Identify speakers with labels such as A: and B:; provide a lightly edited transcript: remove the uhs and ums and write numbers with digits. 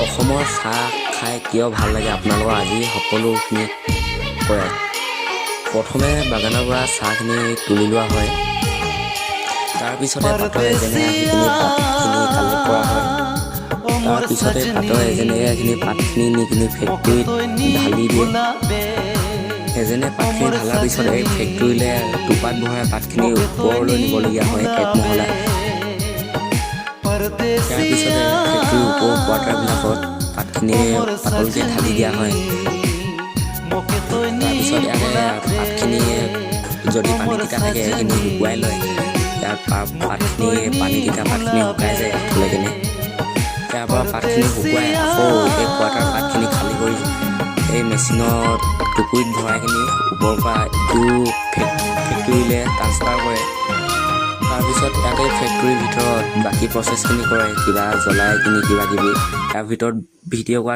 A: অসমৰ চাহ খাই কিয় ভাল লাগে আপোনালোকৰ আজি সকলোখিনি কৰে। প্ৰথমে বাগানৰ পৰা চাহখিনি তুলি লোৱা হয়, তাৰপিছতে পাতৰ এজনে সেইখিনি পাতখিনি কালেক্ট কৰা হয়। তাৰপিছতে পাতৰ এজনে সেইখিনি পাতখিনি নি কিনি ফেক্টৰীত ঢালি দিয়ে। এজনে পাতখিনি ঢালাৰ পিছত এই ফেক্টৰীলৈ টোপাত ভৰাই পাতখিনি ওপৰলৈ নিবলগীয়া হয় এক মহলা। তাৰপিছতে ফেক্টৰীৰ ওপৰৰ কোৱাৰ্টাৰবিলাকত পাতখিনি পাতলকৈ ঢালি দিয়া হয়। তাৰপিছত ইয়াতে পাতখিনি যদি পানী তিতা থাকে সেইখিনি শুকুৱাই লয়। ইয়াৰ পাতখিনি পানী তিতা পাতখিনি শুকাই যায় থ'লে কিনে। ইয়াৰ পৰা পাতখিনি শুকুৱাই আকৌ এই কোৱাৰ্টাৰ পাতখিনি খালী কৰি এই মেচিনত টুকুৰিত ভৰাই কিনি ওপৰৰ পৰা ইটো ফেক্টৰীলৈ ট্ৰান্সফাৰ কৰে। তাৰপিছত ইয়াতে ফেক্টৰীৰ ভিতৰত বাকী প্ৰচেছখিনি কৰে, কিবা জ্বলাই কিনি কিবা কিবি। তাৰ ভিতৰত ভিডিঅ' কৰা